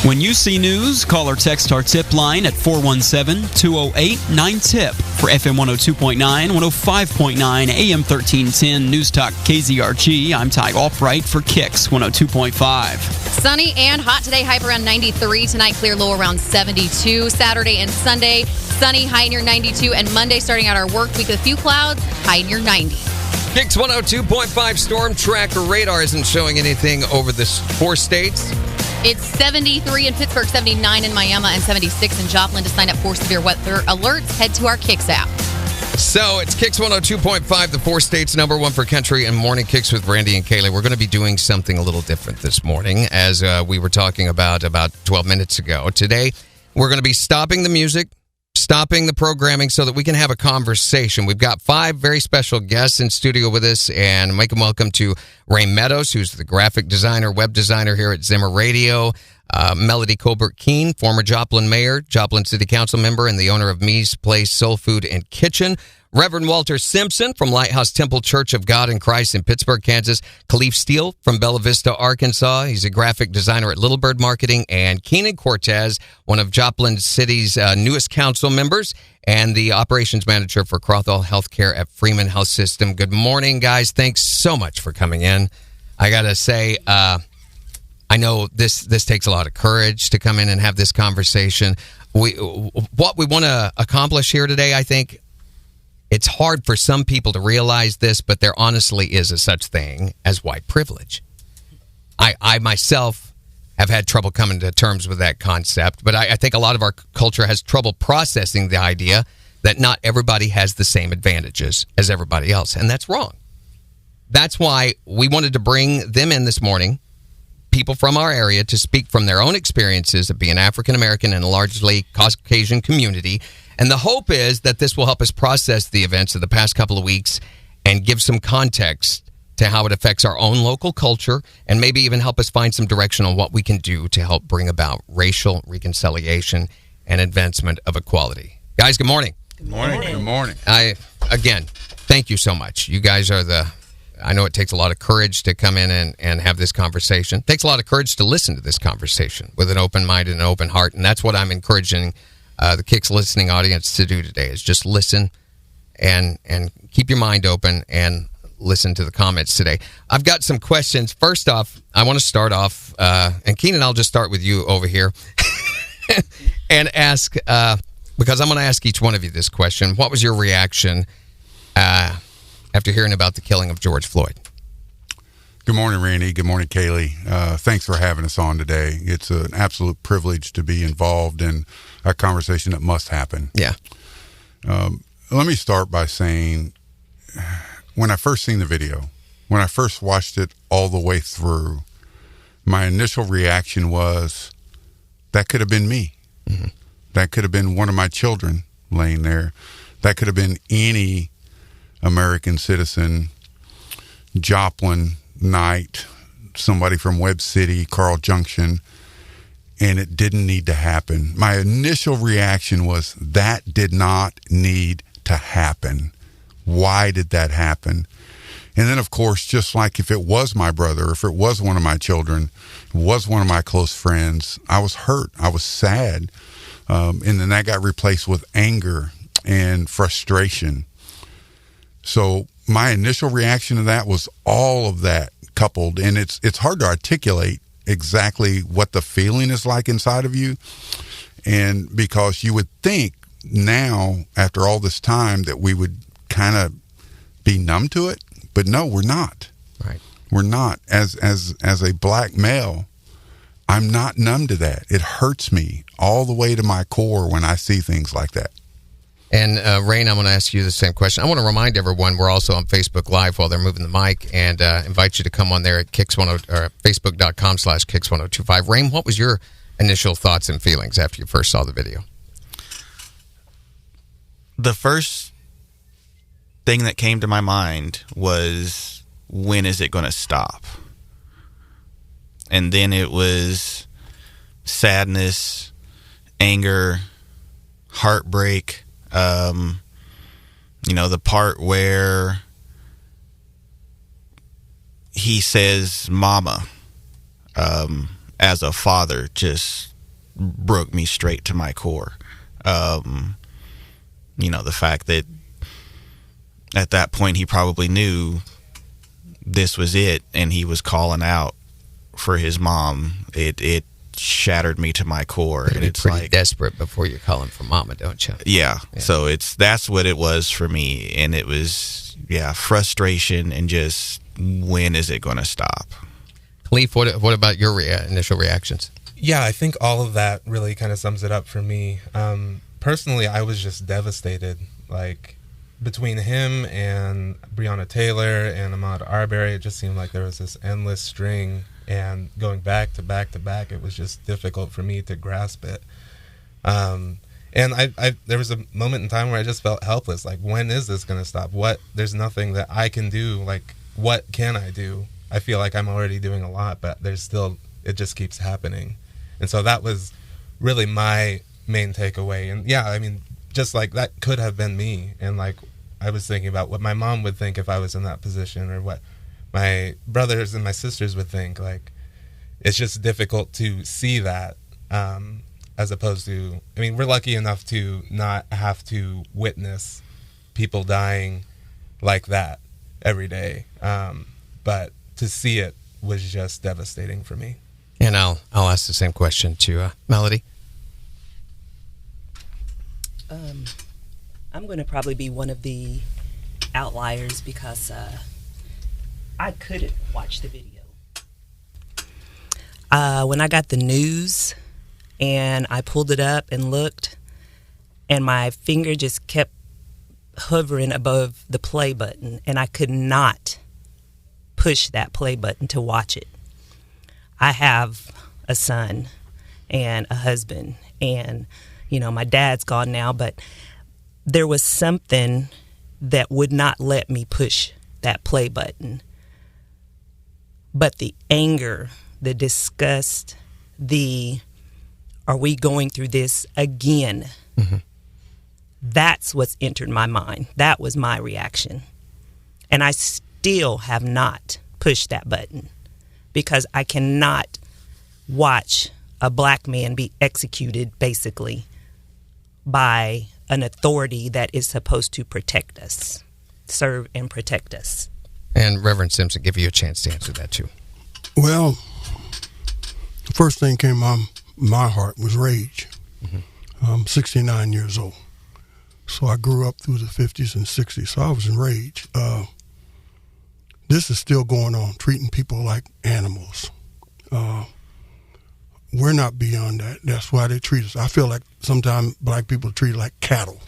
When you see news, call or text our tip line at 417-208-9TIP. For FM 102.9, 105.9, AM 1310, News Talk KZRG, I'm Ty Albright for KIXQ 102.5. Sunny and hot today, high around 93. Tonight, clear low around 72. Saturday and Sunday, sunny, high near 92. And Monday, starting out our work week with a few clouds, high near 90. KIXQ 102.5 storm tracker radar isn't showing anything over the 4 states. It's 73 in Pittsburgh, 79 in Miami, and 76 in Joplin. To sign up for severe weather alerts, head to our KIXQ app. So it's KIXQ 102.5, the 4 states #1 for country, and Morning Kicks with Randy and Kaylee. We're going to be doing something a little different this morning, as we were talking about 12 minutes ago. Today, we're going to be stopping the music, stopping the programming so that we can have a conversation. We've got 5 very special guests in studio with us, and make them welcome to Wraine Meadows, who's the graphic designer, web designer here at Zimmer Radio. Melody Colbert-Keene, former Joplin mayor, Joplin City Council member, and the owner of Me's Place Soul Food and Kitchen. Reverend Walter Simpson from Lighthouse Temple Church of God in Christ in Pittsburgh, Kansas. Khalif Steele from Bella Vista, Arkansas. He's a graphic designer at Little Bird Marketing. And Keenan Cortez, one of Joplin City's newest council members and the operations manager for Crothall Healthcare at Freeman Health System. Good morning, guys. Thanks so much for coming in. I got to say, I know this takes a lot of courage to come in and have this conversation. What we want to accomplish here today, I think, it's hard for some people to realize this, but there honestly is a such thing as white privilege. I myself have had trouble coming to terms with that concept, but I think a lot of our culture has trouble processing the idea that not everybody has the same advantages as everybody else, and that's wrong. That's why we wanted to bring them in this morning, people from our area, to speak from their own experiences of being African American in a largely Caucasian community. And the hope is that this will help us process the events of the past couple of weeks and give some context to how it affects our own local culture, and maybe even help us find some direction on what we can do to help bring about racial reconciliation and advancement of equality. Guys, good morning. Good morning. Good morning. Again, thank you so much. You guys are I know it takes a lot of courage to come in and have this conversation. It takes a lot of courage to listen to this conversation with an open mind and an open heart, and that's what I'm encouraging the KIXQ listening audience to do today, is just listen and keep your mind open and listen to the comments today. I've got some questions. First off, I want to start off, and Keenan, I'll just start with you over here and ask, because I'm going to ask each one of you this question. What was your reaction after hearing about the killing of George Floyd? Good morning, Randy. Good morning, Kaylee. Thanks for having us on today. It's an absolute privilege to be involved in a conversation that must happen. Yeah. Let me start by saying, when I first seen the video, when I first watched it all the way through, my initial reaction was, that could have been me. Mm-hmm. That could have been one of my children laying there. That could have been any American citizen, Joplin, Knight, somebody from Webb City, Carl Junction, and it didn't need to happen. My initial reaction was, that did not need to happen. Why did that happen? And then, of course, just like if it was my brother, if it was one of my children, was one of my close friends, I was hurt. I was sad. And then that got replaced with anger and frustration. So my initial reaction to that was all of that coupled, and it's hard to articulate exactly what the feeling is like inside of you, and because you would think now, after all this time, that we would kind of be numb to it, but no, we're not. Right. We're not. As a black male, I'm not numb to that. It hurts me all the way to my core when I see things like that. And Wraine, I'm going to ask you the same question. I want to remind everyone we're also on Facebook Live while they're moving the mic, and invite you to come on there at Facebook.com/KIXQ1025. Wraine, what was your initial thoughts and feelings after you first saw the video? The first thing that came to my mind was, when is it going to stop? And then it was sadness, anger, heartbreak. The part where he says mama, as a father, just broke me straight to my core. The fact that at that point he probably knew this was it, and he was calling out for his mom. It shattered me to my core. And it's pretty desperate before you're calling for mama, don't you? Yeah. So that's what it was for me, and it was frustration and just, when is it going to stop? Leaf, what about your initial reactions? Yeah, I think all of that really kind of sums it up for me. Personally, I was just devastated. Like, between him and Breonna Taylor and Ahmaud Arbery, it just seemed like there was this endless string, and going back to back to back, it was just difficult for me to grasp it. And I there was a moment in time where I just felt helpless. Like, when is this going to stop? There's nothing that I can do. Like, what can I do? I feel like I'm already doing a lot, but it just keeps happening. And so that was really my main takeaway. And yeah, I mean, just like that could have been me. And like, I was thinking about what my mom would think if I was in that position, or what my brothers and my sisters would think. Like, it's just difficult to see that, as opposed to, I mean, we're lucky enough to not have to witness people dying like that every day. But to see it was just devastating for me. And I'll ask the same question to Melody. I'm going to probably be one of the outliers because I couldn't watch the video. When I got the news and I pulled it up and looked, and my finger just kept hovering above the play button, and I could not push that play button to watch it. I have a son and a husband, and my dad's gone now, but there was something that would not let me push that play button. But the anger, the disgust, are we going through this again? Mm-hmm. That's what's entered my mind. That was my reaction. And I still have not pushed that button, because I cannot watch a black man be executed, basically, by an authority that is supposed to protect us, serve and protect us. And Reverend Simpson, give you a chance to answer that too. Well, the first thing came on my heart was rage. Mm-hmm. I'm 69 years old. So I grew up through the 50s and 60s, so I was in rage. This is still going on, treating people like animals. We're not beyond that. That's why they treat us. I feel like sometimes black people are treated like cattle.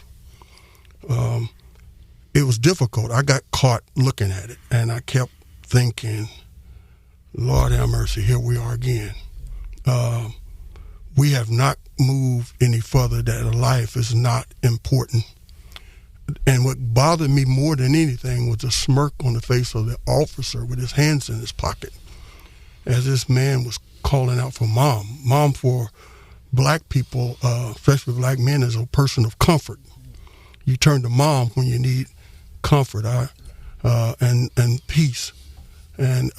It was difficult. I got caught looking at it, and I kept thinking, Lord have mercy, here we are again. We have not moved any further, that life is not important. And what bothered me more than anything was the smirk on the face of the officer with his hands in his pocket as this man was calling out for mom. Mom for black people, especially black men, is a person of comfort. You turn to mom when you need comfort and peace. And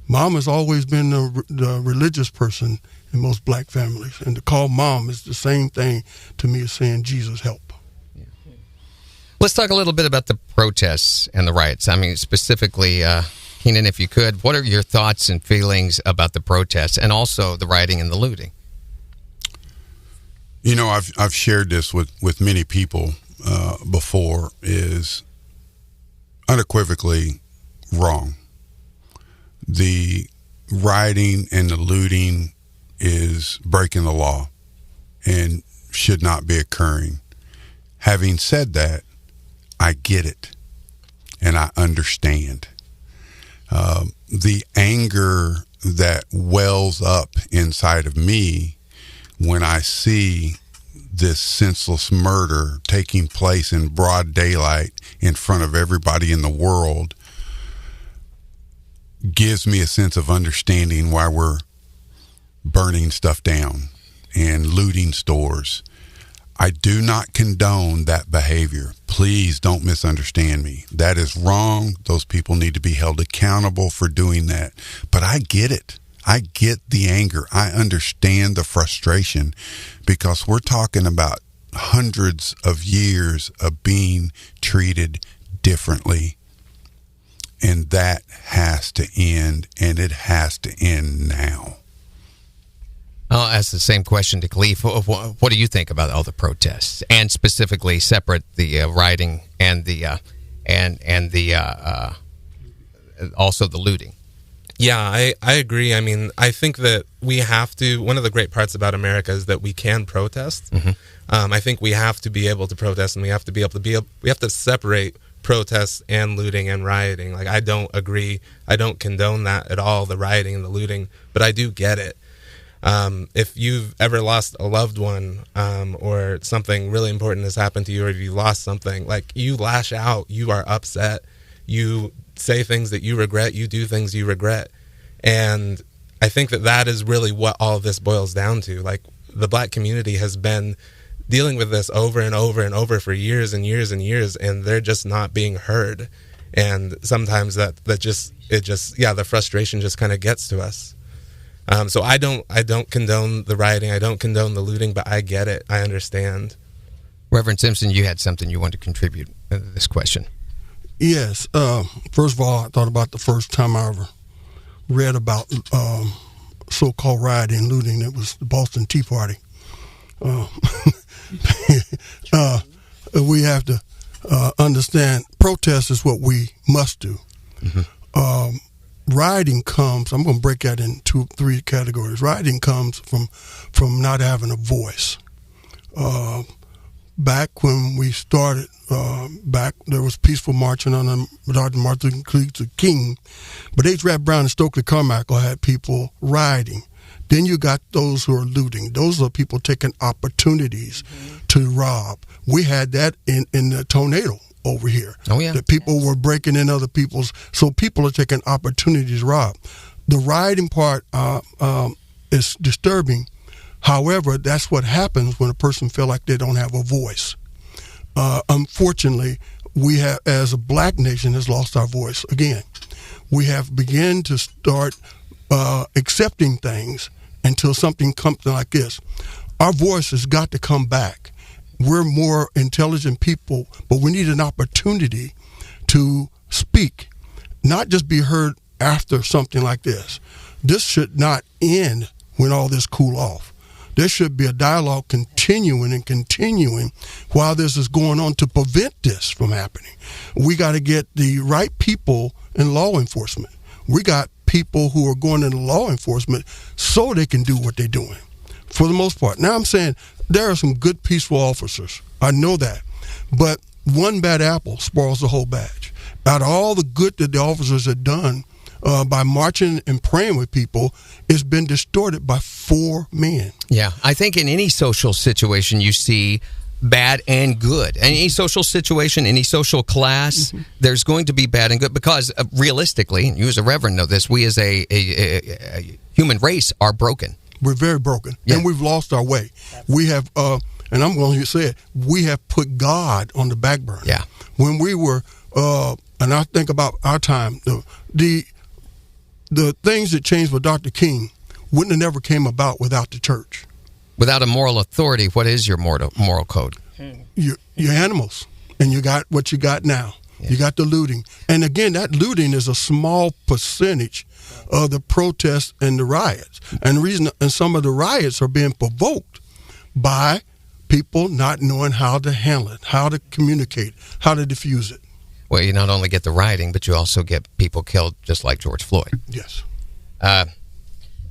mom has always been the religious person in most black families. And to call mom is the same thing to me as saying, Jesus, help. Let's talk a little bit about the protests and the riots. I mean, specifically, Keenan, if you could, what are your thoughts and feelings about the protests and also the rioting and the looting? I've shared this with many people before, is unequivocally wrong. The rioting and the looting is breaking the law and should not be occurring. Having said that, I get it and I understand. The anger that wells up inside of me when I see this senseless murder taking place in broad daylight in front of everybody in the world gives me a sense of understanding why we're burning stuff down and looting stores. I do not condone that behavior. Please don't misunderstand me. That is wrong. Those people need to be held accountable for doing that. But I get it. I get the anger. I understand the frustration, because we're talking about hundreds of years of being treated differently. And that has to end, and it has to end now. I'll ask the same question to Kaylee. What do you think about all the protests, and specifically separate the rioting and the also the looting? Yeah, I agree. I mean, I think that we have to. One of the great parts about America is that we can protest. I think we have to be able to protest, and we have to be able to we have to separate protests and looting and rioting. Like, I don't agree. I don't condone that at all, the rioting and the looting, but I do get it. If you've ever lost a loved one, or something really important has happened to you, or if you lost something, like, you lash out, you are upset, you say things that you regret, you do things you regret. And I think that that is really what all of this boils down to. Like, the Black community has been dealing with this over and over and over for years and years and years, and they're just not being heard. And sometimes the frustration just kind of gets to us. So I don't condone the rioting, I don't condone the looting, but I get it, I understand. Reverend Simpson, you had something you wanted to contribute to this question. Yes. First of all, I thought about the first time I ever read about so-called rioting and looting. It was the Boston Tea Party. We have to understand protest is what we must do. Rioting comes, I'm going to break that in 3 categories. Rioting comes from not having a voice. Back when we started, there was peaceful marching under Dr. Martin Luther King, but H. Rap Brown and Stokely Carmichael had people rioting. Then you got those who are looting. Those are people taking opportunities to rob. We had that in the tornado over here. Oh, yeah. That people were breaking in other people's. So people are taking opportunities to rob. The rioting part is disturbing. However, that's what happens when a person feels like they don't have a voice. Unfortunately, we have, as a Black nation, has lost our voice again. We have begun to start accepting things until something comes like this. Our voice has got to come back. We're more intelligent people, but we need an opportunity to speak, not just be heard after something like this. This should not end when all this cool off. There should be a dialogue continuing while this is going on to prevent this from happening. We got to get the right people in law enforcement. We got people who are going into law enforcement so they can do what they're doing, for the most part. Now, I'm saying there are some good, peaceful officers. I know that. But one bad apple spoils the whole batch. Out of all the good that the officers have done by marching and praying with people, it's been distorted by 4 men. Yeah, I think in any social situation you see bad and good. Any social situation, any social class, there's going to be bad and good, because realistically, and you as a reverend know this, we as a human race are broken. We're very broken, and we've lost our way. We have, and I'm going to say it, we have put God on the back burner. Yeah. When we were, and I think about our time, the things that changed with Dr. King wouldn't have never came about without the church. Without a moral authority, what is your moral code? Your animals, and you got what you got now. Yeah. You got the looting, and again, that looting is a small percentage of the protests and the riots. And the reason, and some of the riots are being provoked by people not knowing how to handle it, how to communicate, how to diffuse it. Well, you not only get the rioting, but you also get people killed, just like George Floyd. Yes.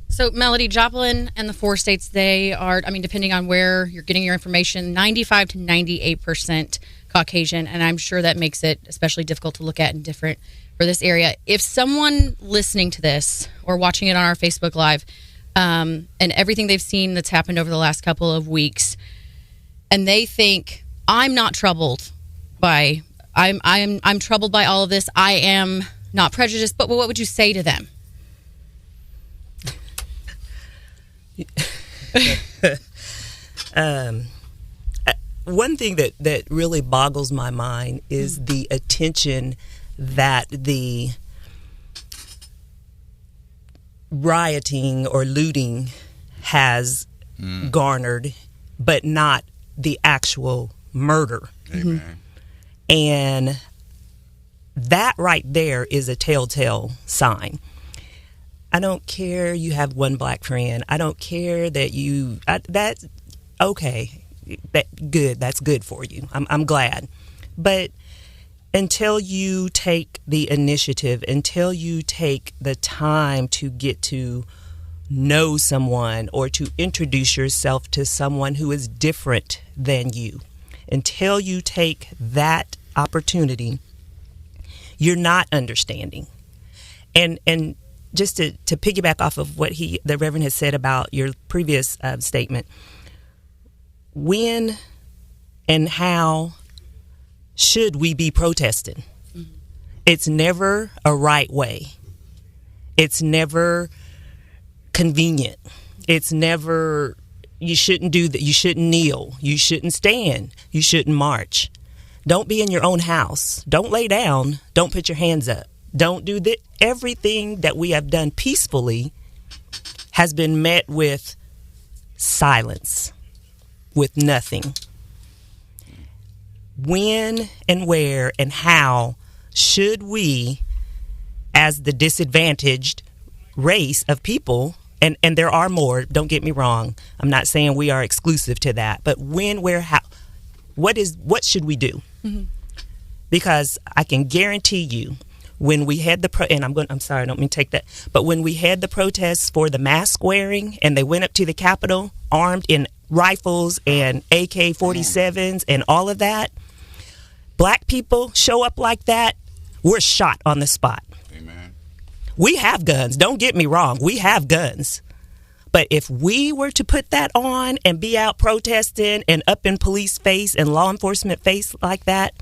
So, Melody, Joplin and the 4 states, they are, I mean, depending on where you're getting your information, 95 to 98% Caucasian, and I'm sure that makes it especially difficult to look at and different for this area. If someone listening to this or watching it on our Facebook Live, and everything they've seen that's happened over the last couple of weeks, and they think, I'm not troubled by, I'm troubled by all of this, I am not prejudiced, but what would you say to them? One thing that really boggles my mind is the attention that the rioting or looting has garnered, but not the actual murder. Amen. And that right there is a telltale sign. I don't care you have one black friend. I don't care that you that's okay. That's good for you. I'm glad. But until you take the initiative, until you take the time to get to know someone or to introduce yourself to someone who is different than you, until you take that opportunity, you're not understanding. And just to piggyback off of what the Reverend has said about your previous statement, when and how should we be protesting? It's never a right way. It's never convenient. It's never, you shouldn't do that. You shouldn't kneel. You shouldn't stand. You shouldn't march. Don't be in your own house. Don't lay down. Don't put your hands up. Don't do that. Everything that we have done peacefully has been met with silence, with nothing. When and where and how should we, as the disadvantaged race of people, and there are more, don't get me wrong, I'm not saying we are exclusive to that, but when, where, how, what should we do? Mm-hmm. Because I can guarantee you, when we had I'm sorry, I don't mean to take that, but when we had the protests for the mask wearing and they went up to the Capitol armed in rifles and AK-47s and all of that, black people show up like that, we're shot on the spot. Amen. We have guns. Don't get me wrong. We have guns. But if we were to put that on and be out protesting and up in police face and law enforcement face like that,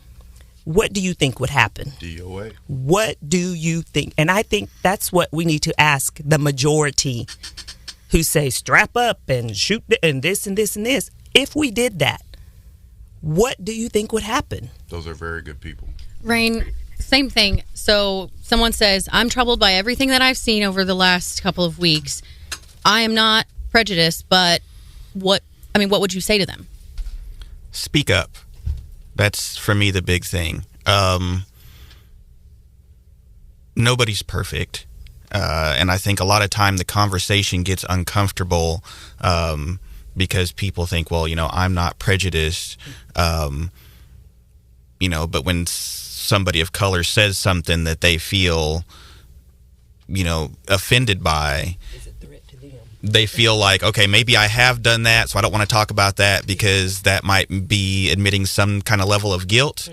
what do you think would happen? DOA. What do you think? And I think that's what we need to ask the majority who say strap up and shoot and this and this and this. If we did that, what do you think would happen? Those are very good people. Wraine, same thing. So someone says, I'm troubled by everything that I've seen over the last couple of weeks. I am not prejudiced, but what would you say to them? Speak up. That's, for me, the big thing. Nobody's perfect. And I think a lot of time the conversation gets uncomfortable because people think, well, I'm not prejudiced. But when somebody of color says something that they feel, offended by, they feel like, okay, maybe I have done that, so I don't want to talk about that because that might be admitting some kind of level of guilt,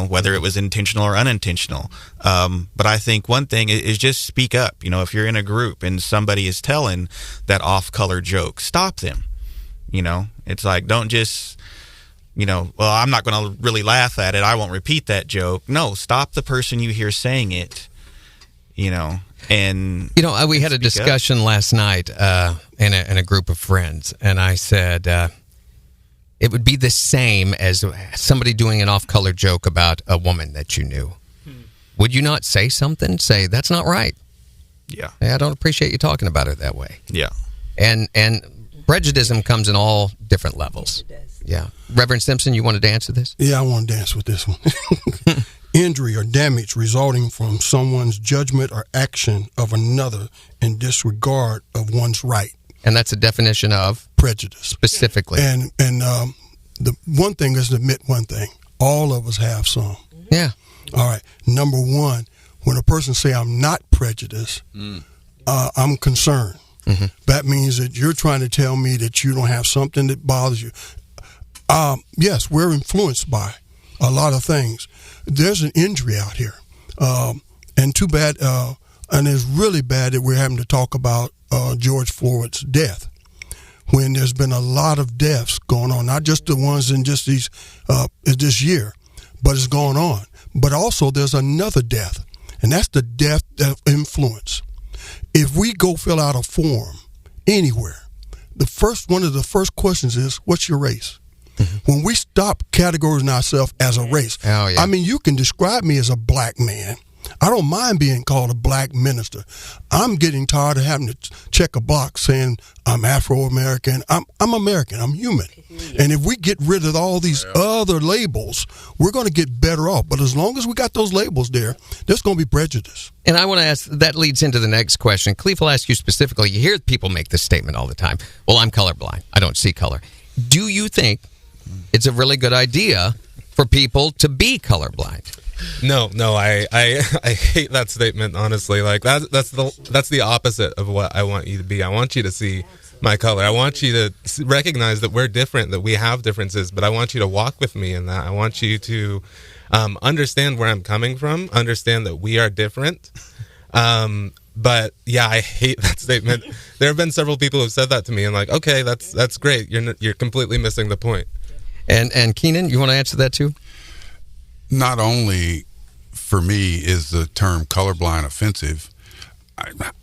whether it was intentional or unintentional. But I think one thing is just speak up. If you're in a group and somebody is telling that off-color joke, stop them. It's like, don't just, well, I'm not going to really laugh at it. I won't repeat that joke. No, stop the person you hear saying it, And we had a discussion last night in a group of friends, and I said it would be the same as somebody doing an off-color joke about a woman that you knew. Would you not say something? Say, that's not right. Yeah. I don't appreciate you talking about her that way. Yeah. And prejudice comes in all different levels. Yeah. Reverend Simpson, you wanted to answer this? Yeah, I want to dance with this one. Injury or damage resulting from someone's judgment or action of another in disregard of one's right. And that's a definition of prejudice. Specifically. And the one thing is to admit one thing. All of us have some. Yeah. All right. Number one, when a person say I'm not prejudiced, I'm concerned. Mm-hmm. That means that you're trying to tell me that you don't have something that bothers you. Yes, we're influenced by a lot of things. There's an injury out here, and too bad, and it's really bad that we're having to talk about George Floyd's death when there's been a lot of deaths going on, not just the ones in just this year, but it's going on. But also there's another death, and that's the death of influence. If we go fill out a form anywhere, one of the first questions is, what's your race? When we stop categorizing ourselves as a race, oh, yeah. I mean, you can describe me as a black man, I don't mind being called a black minister. I'm getting tired of having to check a box saying I'm Afro-American. I'm American. I'm human. And if we get rid of all these other labels, we're going to get better off. But as long as we got those labels there, there's going to be prejudice. And I want to ask, that leads into the next question. Cleve will ask you specifically, you hear people make this statement all the time. Well, I'm colorblind. I don't see color. Do you think it's a really good idea for people to be colorblind? No, I hate that statement, honestly. Like that's the opposite of what I want you to be. I want you to see my color. I want you to recognize that we're different, that we have differences, but I want you to walk with me in that. I want you to understand where I'm coming from, understand that we are different. But yeah, I hate that statement. There have been several people who've said that to me, and like, okay, that's great. You're completely missing the point. And Keenan, you want to answer that too? Not only for me is the term colorblind offensive,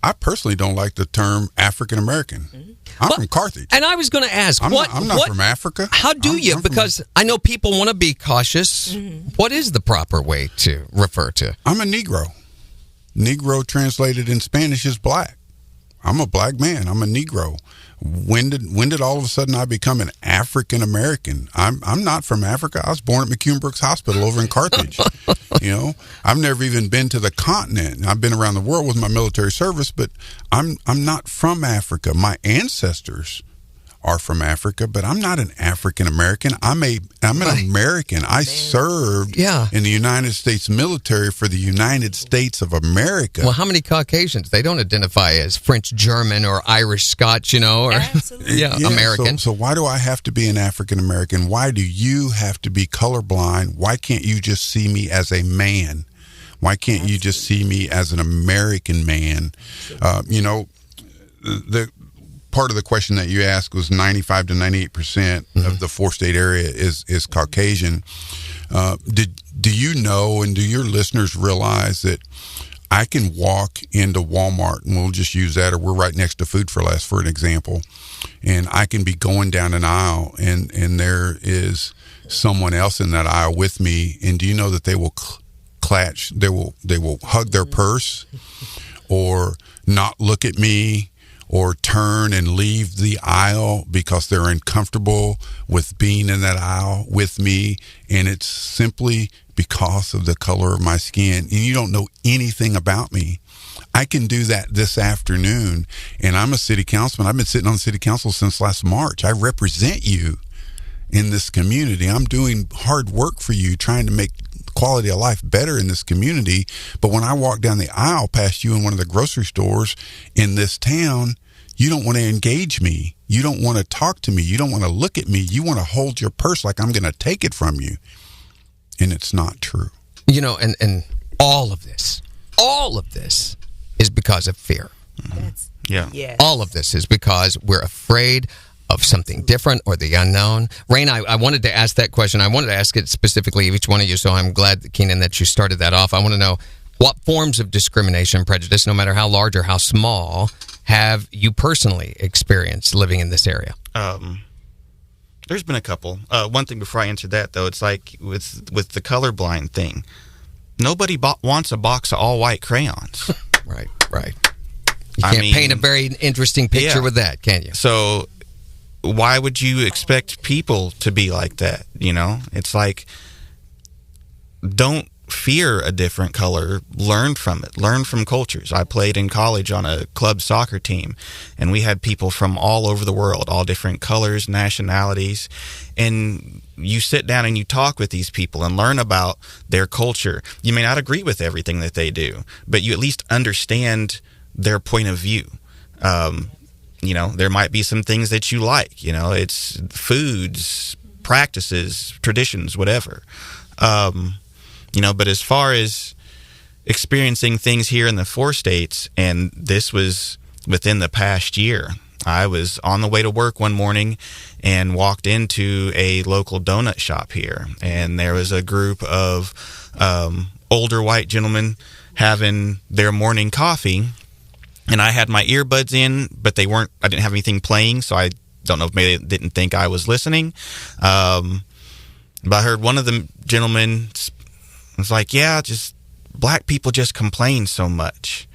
I personally don't like the term African American. I'm from Carthage. And I was going to ask, I'm not from Africa. How do you? Because I know people want to be cautious. What is the proper way to refer to? I'm a Negro. Negro translated in Spanish is black. I'm a black man. I'm a Negro. When did all of a sudden I become an African American? I'm not from Africa. I was born at McCune Brooks Hospital over in Carthage. I've never even been to the continent. I've been around the world with my military service, but I'm not from Africa. My ancestors are from Africa, but I'm not an African American. I'm an American. I served in the United States military for the United States of America. Well, how many Caucasians? They don't identify as French, German, or Irish, Scotch, or American. So why do I have to be an African American? Why do you have to be colorblind? Why can't you just see me as a man? Why can't you just see me as an American man? The part of the question that you asked was 95 to 98% of the 4-state area is Caucasian. Do you know, and do your listeners realize that I can walk into Walmart, and we'll just use that, or we're right next to Food for Less for an example, and I can be going down an aisle and there is someone else in that aisle with me, and do you know that they will clutch, they will hug their purse or not look at me, or turn and leave the aisle because they're uncomfortable with being in that aisle with me, and it's simply because of the color of my skin, and you don't know anything about me. I can do that this afternoon, and I'm a city councilman. I've been sitting on the city council since last March. I represent you in this community. I'm doing hard work for you, trying to make quality of life better in this community. But when I walk down the aisle past you in one of the grocery stores in this town, you don't want to engage me. You don't want to talk to me. You don't want to look at me. You want to hold your purse like I'm going to take it from you. And it's not true. And all of this is because of fear. All of this is because we're afraid of something different or the unknown. Wraine, I wanted to ask that question. I wanted to ask it specifically of each one of you, so I'm glad, Keenan, that you started that off. I want to know, what forms of discrimination and prejudice, no matter how large or how small, have you personally experienced living in this area? There's been a couple. One thing before I answer that, though, it's like with the colorblind thing. Nobody wants a box of all-white crayons. Right. You can't paint a very interesting picture with that, can you? So why would you expect people to be like that? It's like, don't fear a different color. Learn from it. Learn from cultures. I played in college on a club soccer team, and we had people from all over the world, all different colors, nationalities, and you sit down and you talk with these people and learn about their culture. You may not agree with everything that they do, but you at least understand their point of view. There might be some things that you like. It's foods, practices, traditions, whatever. But as far as experiencing things here in the 4 states, and this was within the past year, I was on the way to work one morning and walked into a local donut shop here, and there was a group of older white gentlemen having their morning coffee, and I had my earbuds in, but I didn't have anything playing, so I don't know if maybe they didn't think I was listening. But I heard one of the gentlemen was like, yeah, just black people just complain so much.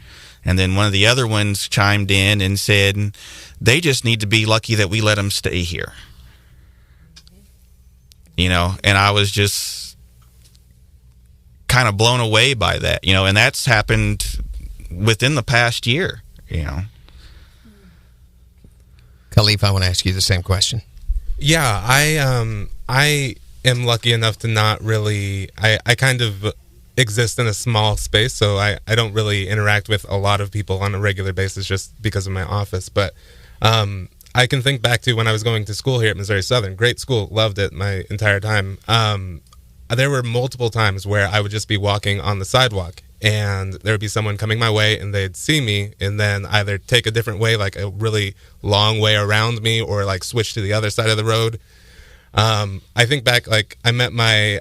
And then one of the other ones chimed in and said, they just need to be lucky that we let them stay here. You know, and I was just kind of blown away by that, you know, and that's happened within the past year, you know. Khalif, I want to ask you the same question. Yeah, I am lucky enough to not really, I kind of exist in a small space, so I don't really interact with a lot of people on a regular basis just because of my office. But I can think back to when I was going to school here at Missouri Southern. Great school, loved it my entire time. There were multiple times where I would just be walking on the sidewalk, and there would be someone coming my way, and they'd see me, and then either take a different way, like a really long way around me, or like switch to the other side of the road. I think back, like I met my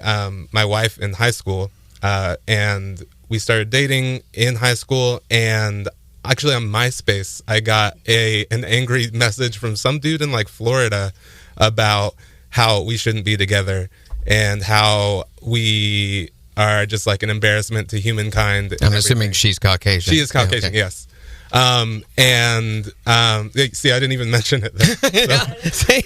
wife in high school, and we started dating in high school, and actually on MySpace, I got an angry message from some dude in like Florida about how we shouldn't be together and how we are just like an embarrassment to humankind. I'm assuming she's Caucasian. She is Caucasian, yeah, okay. yes. See, I didn't even mention it there. So,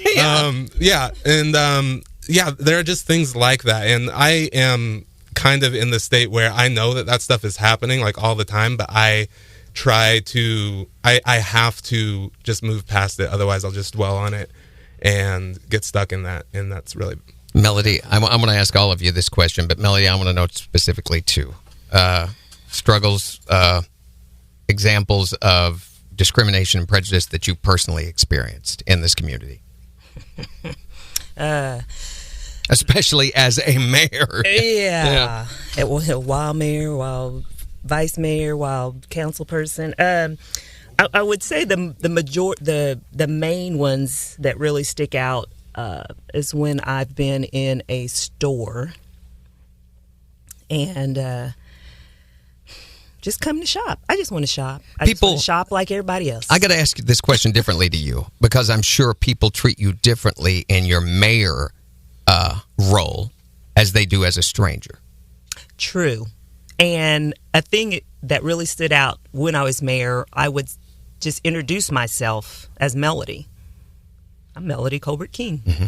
there are just things like that. And I am kind of in the state where I know that stuff is happening like all the time, but I try to, I have to just move past it. Otherwise I'll just dwell on it and get stuck in that. And that's really... Melody, I'm going to ask all of you this question, but Melody, I want to know specifically two struggles, examples of discrimination and prejudice that you personally experienced in this community. Especially as a mayor. Yeah. While mayor, while vice mayor, while council person. I would say the main ones that really stick out is when I've been in a store and just come to shop. I just want to shop. I just want to shop like everybody else. I got to ask this question differently to you, because I'm sure people treat you differently in your mayor role as they do as a stranger. True. And a thing that really stood out when I was mayor, I would just introduce myself as Melody. I'm Melody Colbert King. Mm-hmm.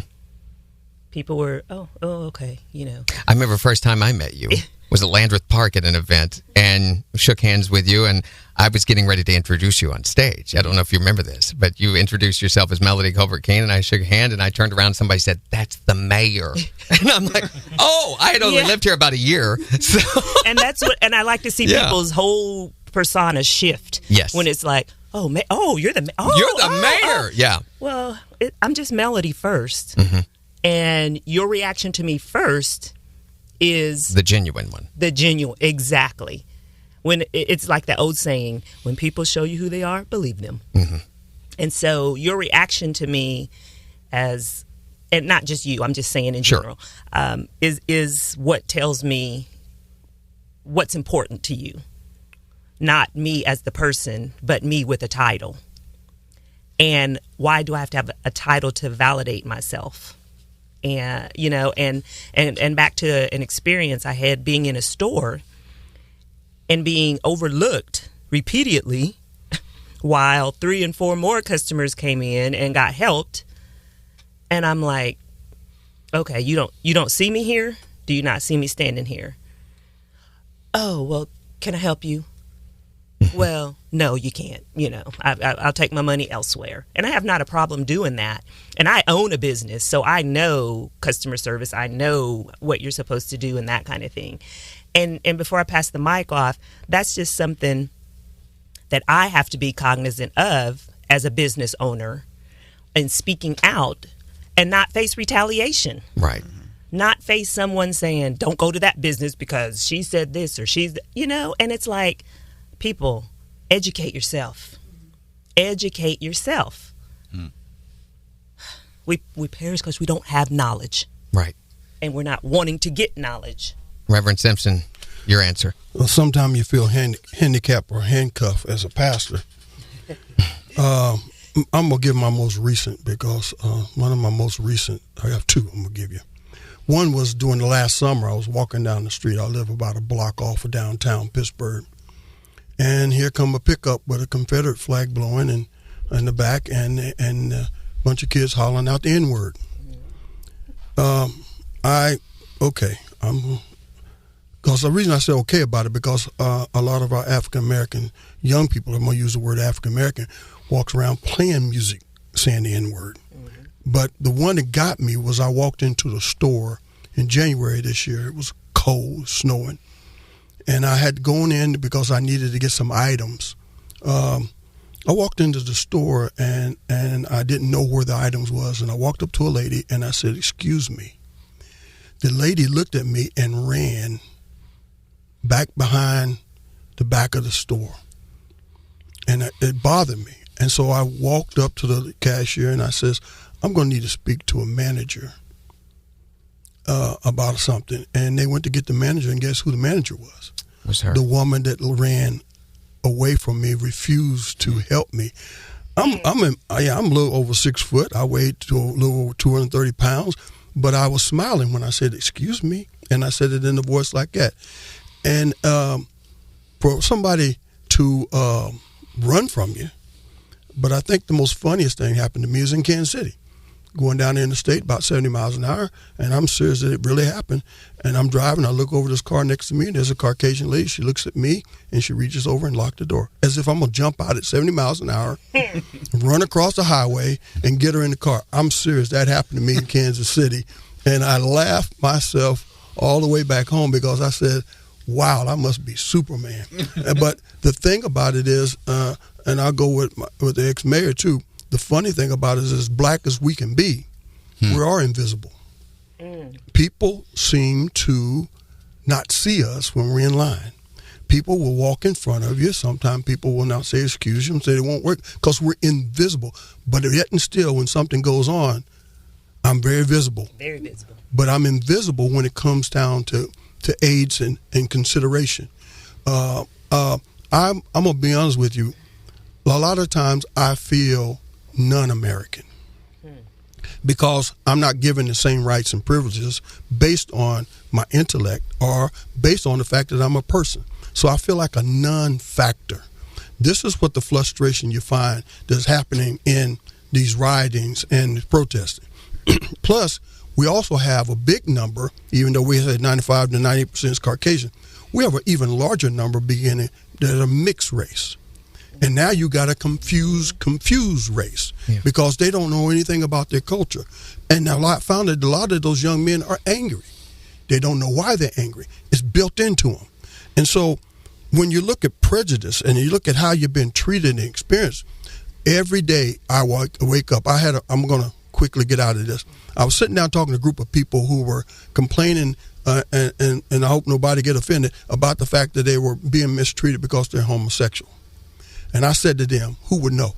People were, oh, okay, you know. I remember the first time I met you was at Landreth Park at an event, and shook hands with you, and I was getting ready to introduce you on stage. I don't know if you remember this, but you introduced yourself as Melody Colbert King, and I shook a hand, and I turned around, and somebody said, "That's the mayor." And I'm like, oh, I had only lived here about a year. So. And that's what, and I like to see people's whole persona shift. Yes. When it's like, you're the mayor. Yeah. Well, I'm just Melody first. Mm-hmm. And your reaction to me first is the genuine one. Exactly. When it's like that old saying, when people show you who they are, believe them. Mm-hmm. And so your reaction to me and not just you, I'm just saying in general, is what tells me what's important to you. Not me as the person, but me with a title. And why do I have to have a title to validate myself? And, you know, and back to an experience I had being in a store and being overlooked repeatedly while 3 and 4 more customers came in and got helped. And I'm like, okay, you don't see me here? Do you not see me standing here? Oh, well, can I help you? Well, no, you can't. You know, I'll take my money elsewhere. And I have not a problem doing that. And I own a business, so I know customer service. I know what you're supposed to do and that kind of thing. And before I pass the mic off, that's just something that I have to be cognizant of as a business owner and speaking out and not face retaliation. Right. Not face someone saying, don't go to that business because she said this or she's, you know, and it's like, people, educate yourself. Educate yourself. Mm. We perish because we don't have knowledge. Right. And we're not wanting to get knowledge. Reverend Simpson, your answer. Well, sometimes you feel handicapped or handcuffed as a pastor. I'm going to give my most recent because one of my most recent, I have 2 I'm going to give you. One was during the last summer. I was walking down the street. I live about a block off of downtown Pittsburgh. And here come a pickup with a Confederate flag blowing and in the back, and a bunch of kids hollering out the N-word. Because the reason I say okay about it, because a lot of our African-American young people, I'm going to use the word African-American, walks around playing music saying the N-word. Mm-hmm. But the one that got me was I walked into the store in January this year. It was cold, snowing. And I had gone in because I needed to get some items. I walked into the store and I didn't know where the items was. And I walked up to a lady and I said, "Excuse me." The lady looked at me and ran back behind the back of the store. And it bothered me. And so I walked up to the cashier and I says, "I'm going to need to speak to a manager about something." And they went to get the manager, and guess who the manager was? It was her. The woman that ran away from me, refused to help me. I'm a little over 6 foot. I weighed a little over 230 pounds, but I was smiling when I said, "Excuse me," and I said it in a voice like that. And for somebody to run from you, but I think the most funniest thing happened to me is in Kansas City, going down the interstate about 70 miles an hour, and I'm serious that it really happened. And I'm driving, I look over this car next to me, and there's a Caucasian lady. She looks at me, and she reaches over and locks the door, as if I'm going to jump out at 70 miles an hour, run across the highway, and get her in the car. I'm serious. That happened to me in Kansas City, and I laughed myself all the way back home because I said, "Wow, I must be Superman." But the thing about it is, and I'll go with the ex-mayor too, the funny thing about it is, as black as we can be, we are invisible. People seem to not see us when we're in line. People will walk in front of you. Sometimes people will not say excuse you and say they won't work because we're invisible. But yet and still, when something goes on, I'm very visible. Very visible. But I'm invisible when it comes down to aids and consideration. I'm going to be honest with you. A lot of times I feel non-American because I'm not given the same rights and privileges based on my intellect or based on the fact that I'm a person. So I feel like a non-factor. This is what the frustration you find that's happening in these riotings and protesting. Plus, we also have a big number, even though we say 95 to 98% is Caucasian, we have an even larger number beginning that are mixed race. And now you got a confused race because they don't know anything about their culture. And I found that a lot of those young men are angry. They don't know why they're angry. It's built into them. And so when you look at prejudice and you look at how you've been treated and experienced, every day I wake up, I'm going to quickly get out of this. I was sitting down talking to a group of people who were complaining, and I hope nobody get offended, about the fact that they were being mistreated because they're homosexual. And I said to them, who would know?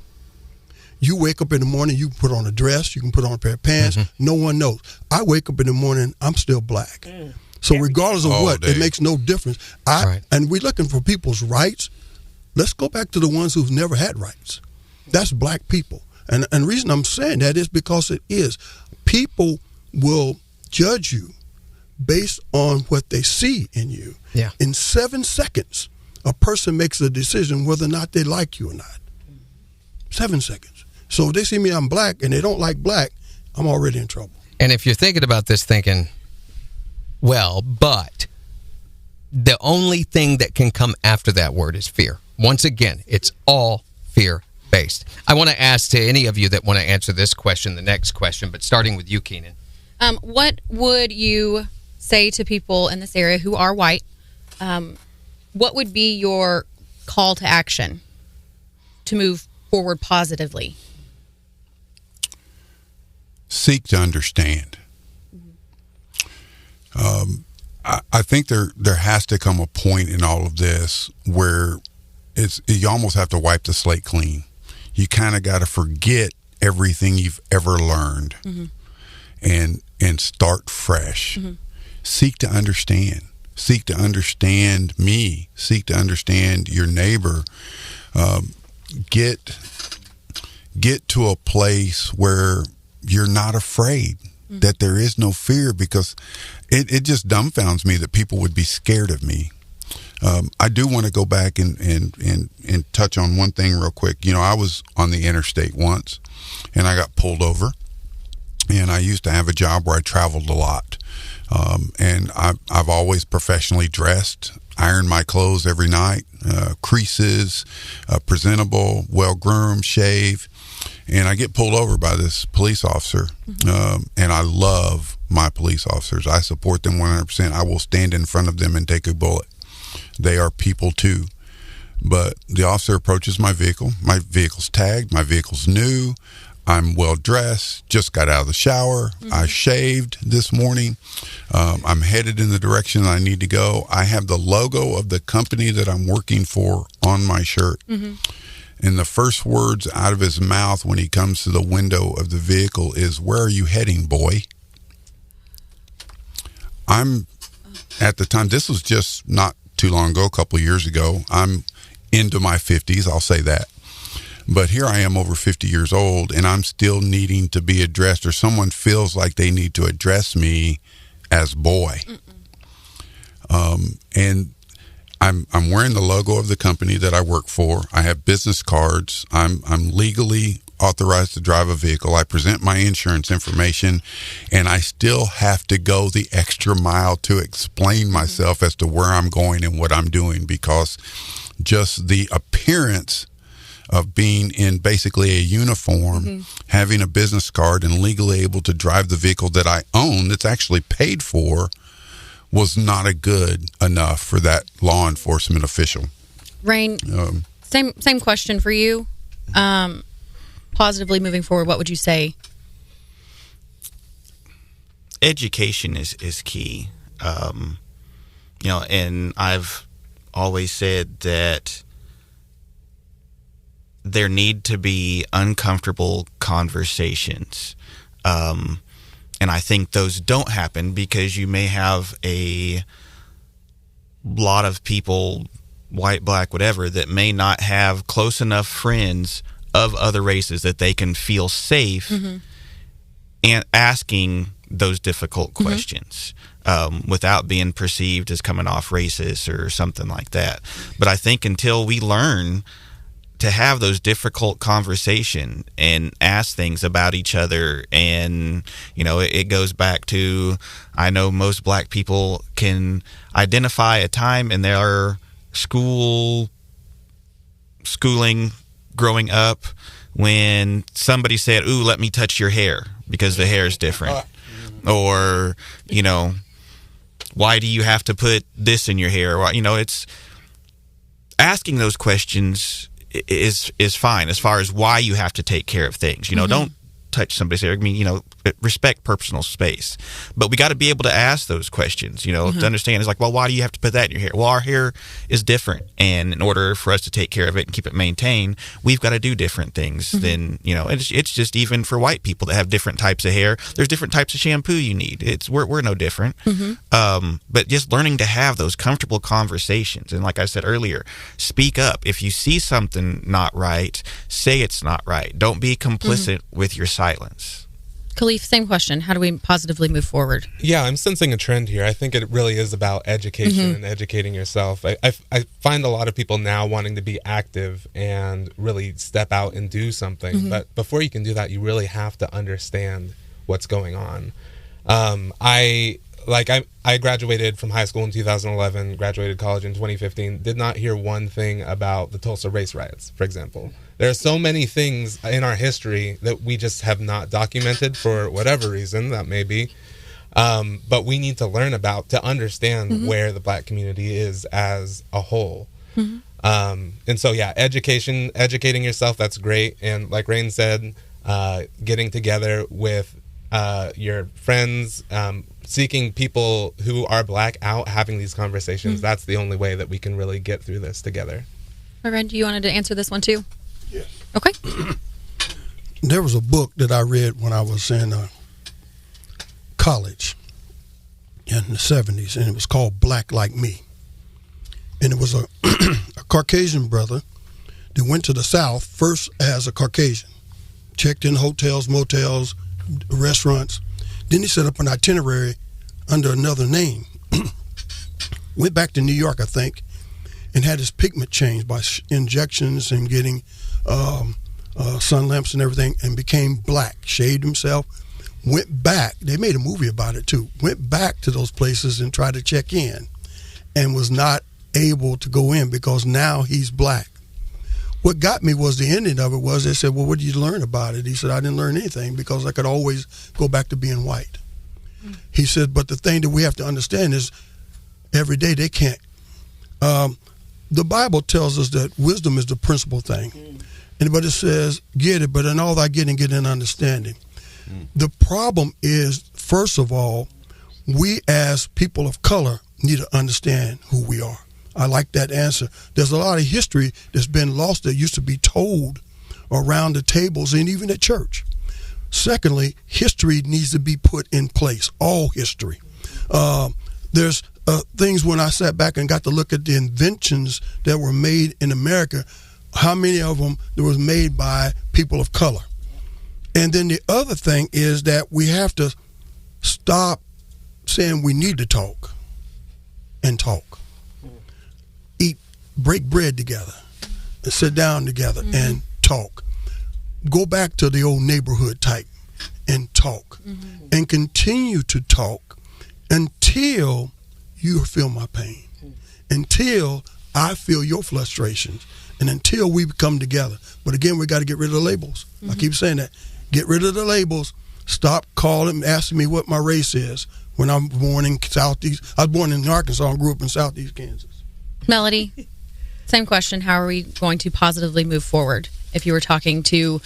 You wake up in the morning, you can put on a dress, you can put on a pair of pants, no one knows. I wake up in the morning, I'm still black. So regardless of what, it makes no difference. And we're looking for people's rights. Let's go back to the ones who've never had rights. That's black people. And the reason I'm saying that is because it is. People will judge you based on what they see in you. Yeah. In 7 seconds, a person makes a decision whether or not they like you or not. 7 seconds. So if they see me, I'm black, and they don't like black, I'm already in trouble. And if you're thinking about this thinking, well, but the only thing that can come after that word is fear. Once again, it's all fear-based. I want to ask to any of you that want to answer this question, the next question, but starting with you, Keenan. What would you say to people in this area who are white? What would be your call to action to move forward positively? Seek to understand. I think there has to come a point in all of this where you almost have to wipe the slate clean. You kind of got to forget everything you've ever learned and start fresh. Seek to understand. Seek to understand me. Seek to understand your neighbor. Get to a place where you're not afraid. that there is no fear, because it just dumbfounds me that people would be scared of me. I do want to go back and touch on one thing real quick. You know, I was on the interstate once, and I got pulled over. And I used to have a job where I traveled a lot. And I've always professionally dressed, ironed my clothes every night, creases, presentable, well-groomed, shave. And I get pulled over by this police officer. And I love my police officers. I support them 100%. I will stand in front of them and take a bullet. They are people too. But the officer approaches my vehicle. My vehicle's tagged. My vehicle's new. I'm well dressed, just got out of the shower. I shaved this morning. I'm headed in the direction I need to go. I have the logo of the company that I'm working for on my shirt. And the first words out of his mouth when he comes to the window of the vehicle is, "Where are you heading, boy?" I'm, at the time, this was just not too long ago, a couple of years ago. I'm into my 50s, I'll say that. But here I am over 50 years old, and I'm still needing to be addressed, or someone feels like they need to address me as boy. And I'm wearing the logo of the company that I work for. I have business cards. I'm legally authorized to drive a vehicle. I present my insurance information, and I still have to go the extra mile to explain myself as to where I'm going and what I'm doing, because just the appearance of being in basically a uniform, having a business card, and legally able to drive the vehicle that I own, that's actually paid for, was not a good enough for that law enforcement official. Wraine, same question for you. Positively moving forward, what would you say? Education is key. You know, and I've always said that there need to be uncomfortable conversations. And I think those don't happen because you may have a lot of people, white, black, whatever, that may not have close enough friends of other races that they can feel safe and asking those difficult questions without being perceived as coming off racist or something like that. But I think until we learn to have those difficult conversation and ask things about each other, and you know, it goes back to, I know most black people can identify a time in their schooling growing up when somebody said, "Ooh, let me touch your hair because the hair is different," or you know, "Why do you have to put this in your hair?" Or, you know, it's asking those questions is fine as far as why you have to take care of things. You know, don't touch somebody's hair. I mean, you know, respect personal space. But we got to be able to ask those questions, you know, to understand. It's like, well, why do you have to put that in your hair? Well, our hair is different. And in order for us to take care of it and keep it maintained, we've got to do different things than, you know, it's just even for white people that have different types of hair. There's different types of shampoo you need. We're no different. But just learning to have those comfortable conversations. And like I said earlier, speak up. If you see something not right, say it's not right. Don't be complicit with your silence. Khalif, same question. How do we positively move forward? Yeah, I'm sensing a trend here. I think it really is about education and educating yourself. I find a lot of people now wanting to be active and really step out and do something. But before you can do that, you really have to understand what's going on. I graduated from high school in 2011, graduated college in 2015, did not hear one thing about the Tulsa race riots, for example. There are so many things in our history that we just have not documented for whatever reason that may be. But we need to learn about to understand where the black community is as a whole. And so, yeah, educating yourself, that's great. And like Wraine said, getting together with your friends, seeking people who are black out, having these conversations. That's the only way that we can really get through this together. Reverend, you wanted to answer this one too? Yes. Okay. There was a book that I read when I was in college in the 70s, and it was called Black Like Me. And it was a Caucasian brother that went to the South first as a Caucasian, checked in hotels, motels, restaurants, Then he set up an itinerary under another name. Went back to New York, I think, and had his pigment changed by injections and getting sun lamps and everything, and became black. Shaved himself. Went back. They made a movie about it too. Went back to those places and tried to check in, and was not able to go in because now he's black. What got me was the ending of it was they said, well, what did you learn about it? He said, I didn't learn anything because I could always go back to being white. He said, but the thing that we have to understand is every day they can't. The Bible tells us that wisdom is the principal thing. But it says, get it, but in all thy getting, get an understanding. The problem is, first of all, we as people of color need to understand who we are. I like that answer. There's a lot of history that's been lost that used to be told around the tables and even at church. Secondly, history needs to be put in place, all history. There's things when I sat back and got to look at the inventions that were made in America, how many of them that was made by people of color. And then the other thing is that we have to stop saying we need to talk and talk. Eat, break bread together, and sit down together and talk. Go back to the old neighborhood type and talk and continue to talk until you feel my pain, until I feel your frustrations, and until we come together. But again, we got to get rid of the labels. I keep saying that. Get rid of the labels. Stop calling, asking me what my race is. When I'm born in Southeast, I was born in Arkansas and grew up in Southeast Kansas. Melody, same question. How are we going to positively move forward? If you were talking to,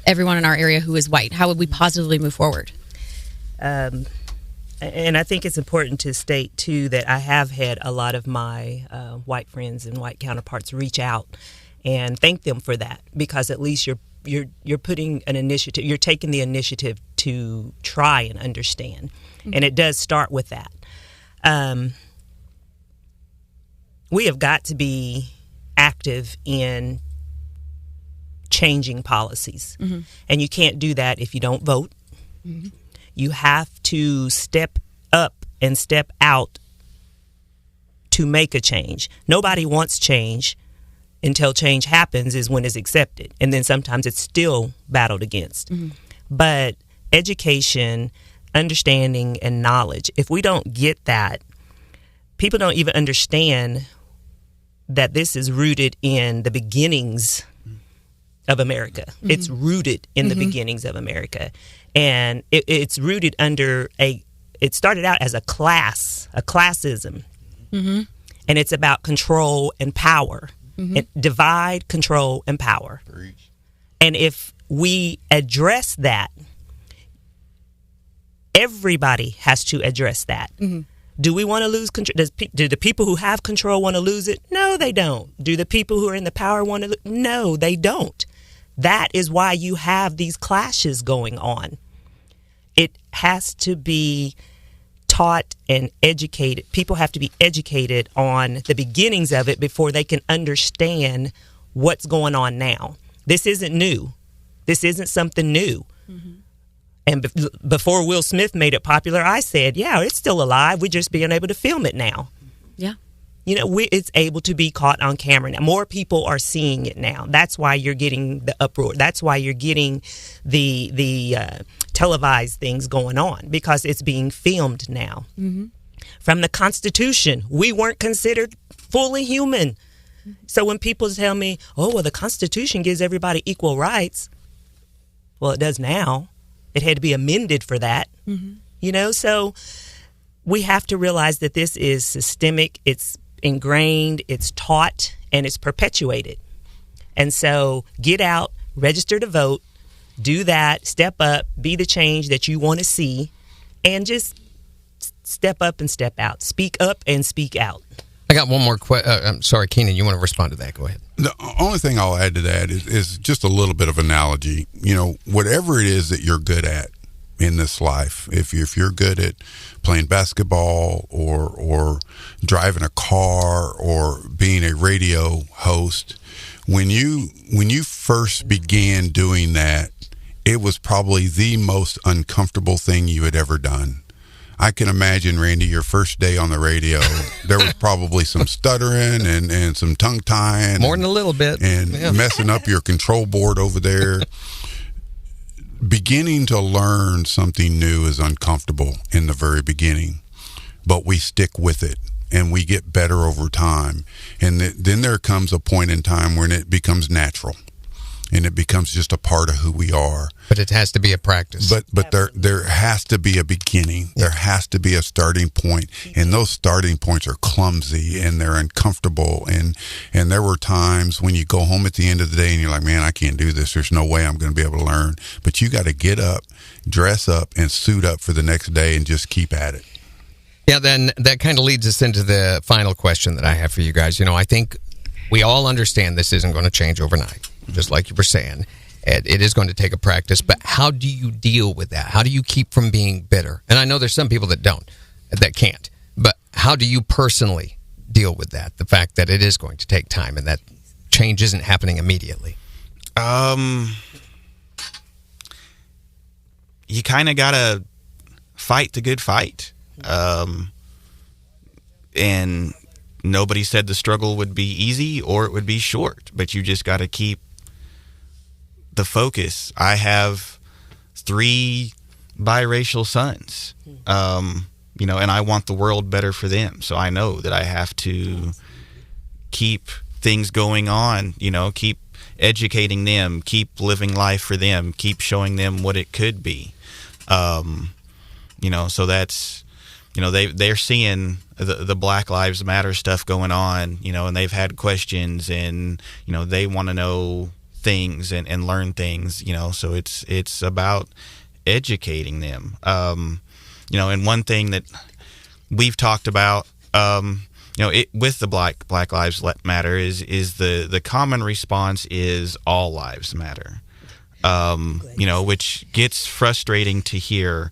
everyone in our area who is white, how would we positively move forward? And I think it's important to state, too, that I have had a lot of my white friends and white counterparts reach out and thank them for that, because at least you're putting an initiative, you're taking the initiative to try and understand. And it does start with that. We have got to be active in changing policies. And you can't do that if you don't vote. You have to step up and step out to make a change. Nobody wants change until change happens is when it's accepted. And then sometimes it's still battled against. But education, understanding, and knowledge, if we don't get that, people don't even understand that this is rooted in the beginnings of America. It's rooted in the beginnings of America. And it's rooted under it started out as a classism. And it's about control and power. And divide, control, and power. And if we address that, everybody has to address that. Do we want to lose control? Do the people who have control want to lose it? No, they don't. Do the people who are in the power want to? No, they don't. That is why you have these clashes going on. It has to be taught and educated. People have to be educated on the beginnings of it before they can understand what's going on now. This isn't new. This isn't something new. And before Will Smith made it popular, I said, yeah, it's still alive. We're just being able to film it now. Yeah. It's able to be caught on camera now. More people are seeing it now. That's why you're getting the uproar. That's why you're getting the televised things going on, because it's being filmed now. From the Constitution, we weren't considered fully human. So when people tell me, oh, well, the Constitution gives everybody equal rights. Well, it does now. It had to be amended for that. So we have to realize that this is systemic. It's ingrained, it's taught, and it's perpetuated. And so get out, register to vote, do that, step up, be the change that you want to see, and just step up and step out. Speak up and speak out. I got one more question. I'm sorry, Keenan, you want to respond to that? Go ahead. The only thing I'll add to that is just a little bit of analogy. Whatever it is that you're good at in this life, if you're good at playing basketball or driving a car or being a radio host, when you first began doing that, it was probably the most uncomfortable thing you had ever done. I can imagine, Randy, your first day on the radio, there was probably some stuttering and some tongue tying. More than a little bit. And messing up your control board over there. Beginning to learn something new is uncomfortable in the very beginning, but we stick with it and we get better over time. And then there comes a point in time when it becomes natural. And it becomes just a part of who we are. But it has to be a practice. But there has to be a beginning. There has to be a starting point. And those starting points are clumsy and they're uncomfortable. And there were times when you go home at the end of the day and you're like, man, I can't do this. There's no way I'm going to be able to learn. But you got to get up, dress up, and suit up for the next day and just keep at it. Yeah, then that kind of leads us into the final question that I have for you guys. I think we all understand this isn't going to change overnight. Just like you were saying, it is going to take a practice, but how do you deal with that? How do you keep from being bitter? And I know there's some people that can't, but how do you personally deal with that? The fact that it is going to take time and that change isn't happening immediately. You kind of got to fight the good fight. And nobody said the struggle would be easy or it would be short, but you just got to keep the focus. I have 3 biracial sons, and I want the world better for them. So I know that I have to keep things going on, keep educating them, keep living life for them, keep showing them what it could be. So that's, they're seeing the Black Lives Matter stuff going on, and they've had questions and, they want to know things and learn things, so it's about educating them. And one thing that we've talked about, with the Black Lives Matter is the common response is all lives matter. Which gets frustrating to hear,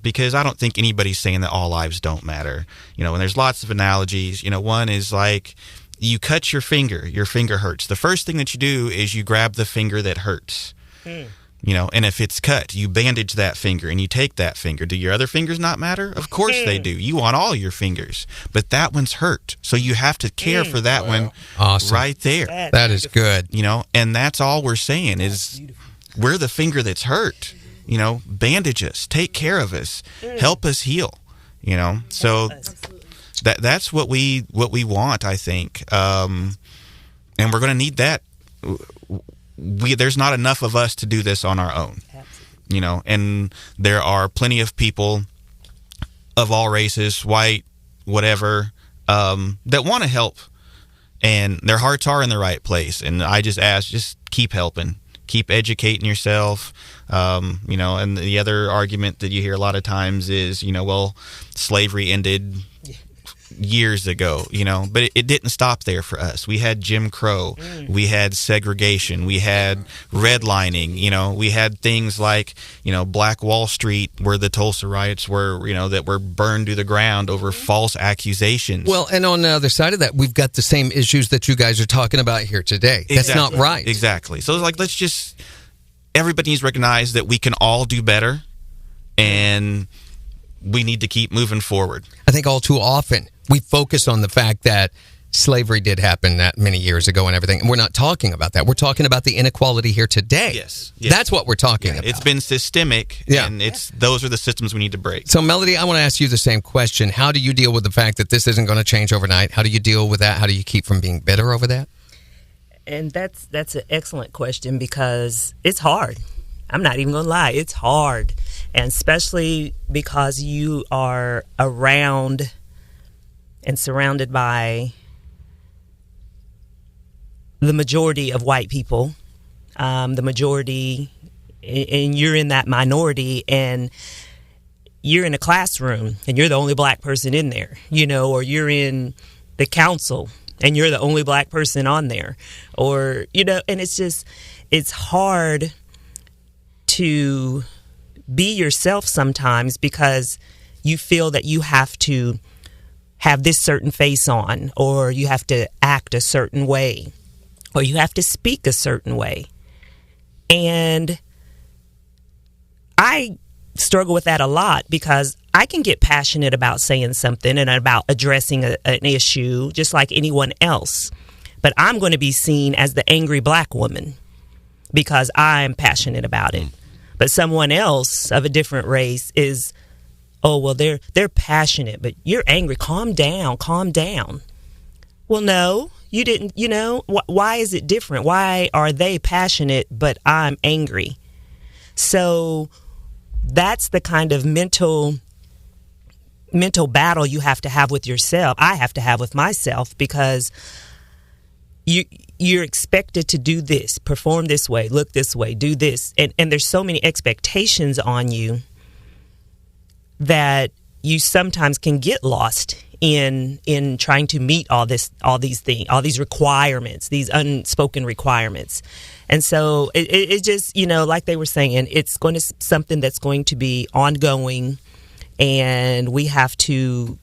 because I don't think anybody's saying that all lives don't matter. And there's lots of analogies. One is like, you cut your finger hurts. The first thing that you do is you grab the finger that hurts. And if it's cut, you bandage that finger and you take that finger. Do your other fingers not matter? Of course they do. You want all your fingers, but that one's hurt. So you have to care for that one right there. That is good. And that's all we're saying is we're the finger that's hurt. Bandage us, take care of us, help us heal. So that's what we want, I think. And we're going to need that. There's not enough of us to do this on our own. And there are plenty of people of all races, white, whatever, that want to help, and their hearts are in the right place. And I just ask, just keep helping, keep educating yourself. And the other argument that you hear a lot of times is, well, slavery ended years ago, but it didn't stop there for us. We had Jim Crow, we had segregation, we had redlining, we had things like, Black Wall Street, where the Tulsa riots were, that were burned to the ground over false accusations. Well, and on the other side of that, we've got the same issues that you guys are talking about here today. That's not right. Exactly. So it's like, everybody needs to recognize that we can all do better, and we need to keep moving forward. I think all too often we focus on the fact that slavery did happen that many years ago and everything, and we're not talking about that. We're talking about the inequality here today. Yes. That's what we're talking about. It's been systemic, and those are the systems we need to break. So, Melody, I want to ask you the same question. How do you deal with the fact that this isn't going to change overnight? How do you deal with that? How do you keep from being bitter over that? And that's an excellent question, because it's hard. I'm not even going to lie. It's hard. And especially because you are around and surrounded by the majority of white people, the majority, and you're in that minority, and you're in a classroom and you're the only black person in there, or you're in the council and you're the only black person on there, or, and it's hard to be yourself sometimes, because you feel that you have to have this certain face on, or you have to act a certain way, or you have to speak a certain way. And I struggle with that a lot because I can get passionate about saying something and about addressing an issue just like anyone else. But I'm going to be seen as the angry black woman because I'm passionate about it. But someone else of a different race is, oh, well, they're passionate, but you're angry. Calm down. Well, no, you didn't, why is it different? Why are they passionate, but I'm angry? So that's the kind of mental battle you have to have with yourself. I have to have with myself because you're expected to do this, perform this way, look this way, do this. And there's so many expectations on you that you sometimes can get lost in trying to meet all these things, all these requirements, these unspoken requirements. And so it just, like they were saying, it's going to something that's going to be ongoing, and we have to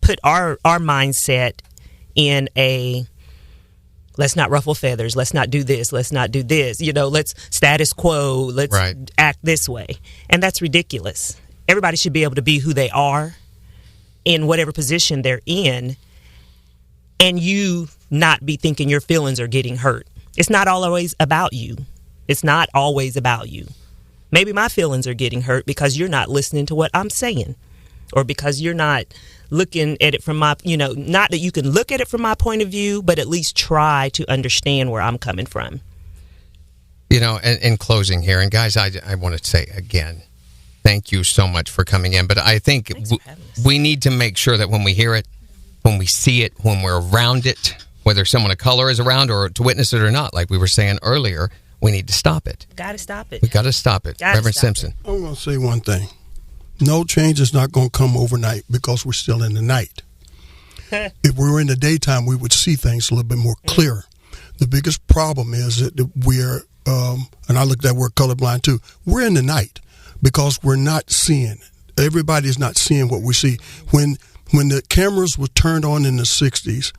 put our mindset in a, let's not ruffle feathers, let's not do this, let's not do this, let's status quo, let's act this way. And that's ridiculous. Everybody should be able to be who they are in whatever position they're in, and you not be thinking your feelings are getting hurt. It's not always about you. It's not always about you. Maybe my feelings are getting hurt because you're not listening to what I'm saying, or because you're not looking at it from my, not that you can look at it from my point of view, but at least try to understand where I'm coming from. In closing here, and guys, I want to say again, thank you so much for coming in. But I think we need to make sure that when we hear it, when we see it, when we're around it, whether someone of color is around or to witness it or not, like we were saying earlier, we need to stop it. Got to stop it. We got to stop it. Reverend Simpson. I'm going to say one thing. No change is not going to come overnight because we're still in the night. If we were in the daytime, we would see things a little bit more clear. The biggest problem is that we're, and I look at that word colorblind too, we're in the night. Because we're not seeing. Everybody's not seeing what we see. When the cameras were turned on in the 60s,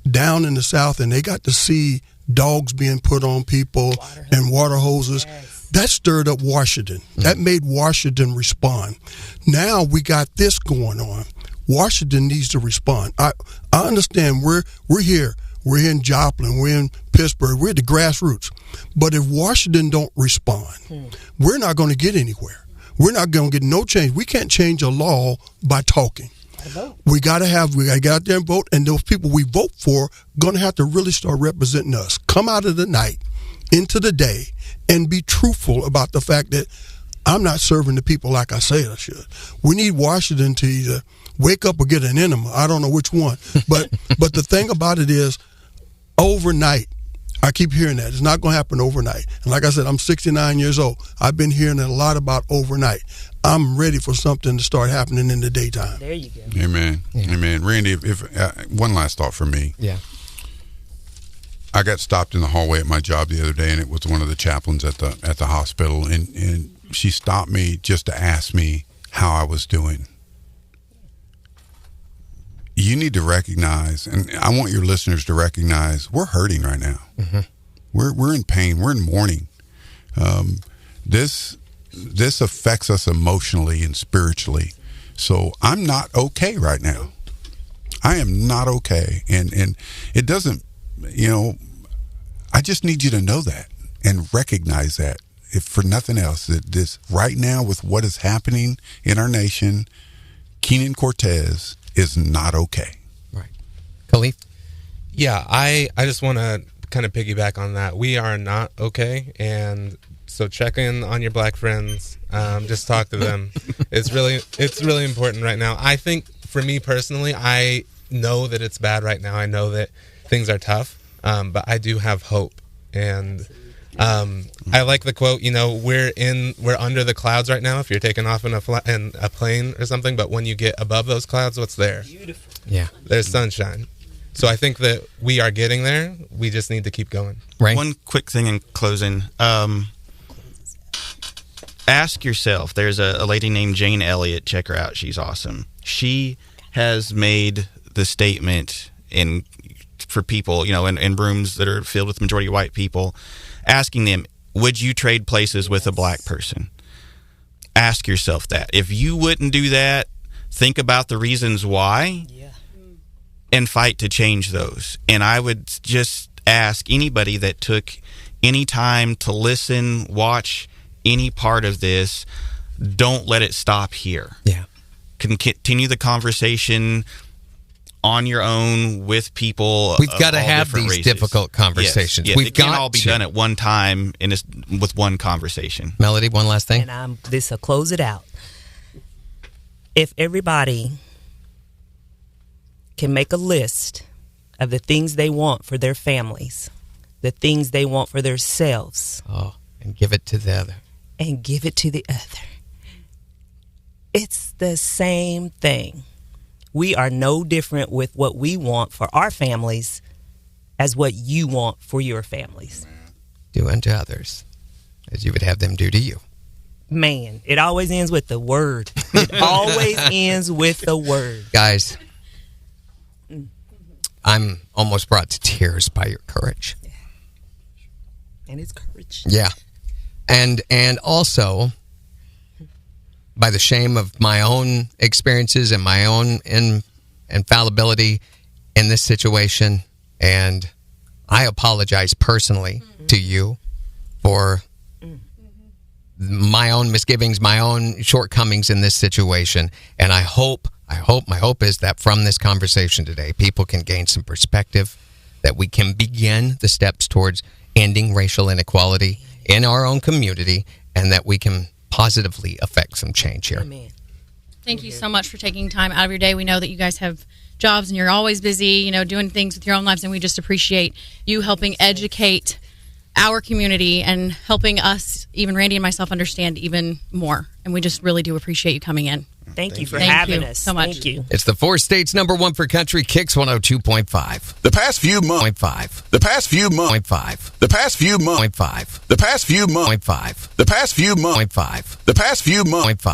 down in the South, and they got to see dogs being put on people and water hoses, that stirred up Washington. That made Washington respond. Now we got this going on. Washington needs to respond. I understand we're here. We're here in Joplin. We're in Pittsburgh. We're at the grassroots. But if Washington don't respond, we're not going to get anywhere. We're not going to get no change. We can't change a law by talking. We got to get out there and vote, and those people we vote for going to have to really start representing us. Come out of the night into the day and be truthful about the fact that I'm not serving the people like I say I should. We need Washington to either wake up or get an enema. I don't know which one. But the thing about it is, overnight, I keep hearing that. It's not going to happen overnight. And like I said, I'm 69 years old. I've been hearing a lot about overnight. I'm ready for something to start happening in the daytime. There you go. Amen. Yeah. Amen. Randy, if one last thought from me. Yeah. I got stopped in the hallway at my job the other day, and it was one of the chaplains at the hospital, and she stopped me just to ask me how I was doing. You need to recognize, and I want your listeners to recognize, we're hurting right now. Mm-hmm. We're in pain. We're in mourning. This affects us emotionally and spiritually. So I'm not okay right now. I am not okay, and it doesn't. I just need you to know that and recognize that, if for nothing else, that this right now with what is happening in our nation, Keenan Cortez is not okay. Right. Khalif? Yeah, I just want to kind of piggyback on that. We are not okay, and so check in on your black friends. Just talk to them. It's really important right now. I think for me personally, I know that it's bad right now. I know that things are tough, but I do have hope. And I like the quote, we're under the clouds right now if you're taking off in a plane or something, but when you get above those clouds, what's there? Beautiful. Yeah. There's sunshine. So I think that we are getting there. We just need to keep going. Right. One quick thing in closing. Ask yourself, there's a lady named Jane Elliott. Check her out. She's awesome. She has made the statement for people, in rooms that are filled with majority white people, asking them, would you trade places with a black person? ask yourself that. If you wouldn't do that, think about the reasons why and fight to change those. And I would just ask anybody that took any time to listen, watch any part of this, don't let it stop here. Yeah. Continue the conversation on your own with people. We've got to all have different these races. difficult conversations. Yes. We've It can't got all be to. done at one time and with one conversation. Melody, one last thing. And this will close it out. If everybody can make a list of the things they want for their families, the things they want for themselves, And give it to the other. and give it to the other, it's the same thing. We are no different with what we want for our families as what you want for your families. Do unto others as you would have them do to you. Man, it always ends with the word. It always ends with the word. Guys, I'm almost brought to tears by your courage. And it's courage. Yeah. And also by the shame of my own experiences and my own infallibility in this situation. And I apologize personally to you for my own misgivings, my own shortcomings in this situation. And my hope is that from this conversation today, people can gain some perspective, that we can begin the steps towards ending racial inequality in our own community, and that we can positively affect some change here. Amen. Thank you so much for taking time out of your day. We know that you guys have jobs and you're always busy, doing things with your own lives, and we just appreciate you helping educate our community and helping us, even Randy and myself, understand even more. And we just really do appreciate you coming in. Thank you for Thank having you us so much. Thank you. It's the 4 states #1 for country, KIXQ 102.5. The past few months. 0.5. The past few months. 0.5. The past few months. 0.5. The past few months. 0.5. The past few months. 0.5. The past few months. 0.5.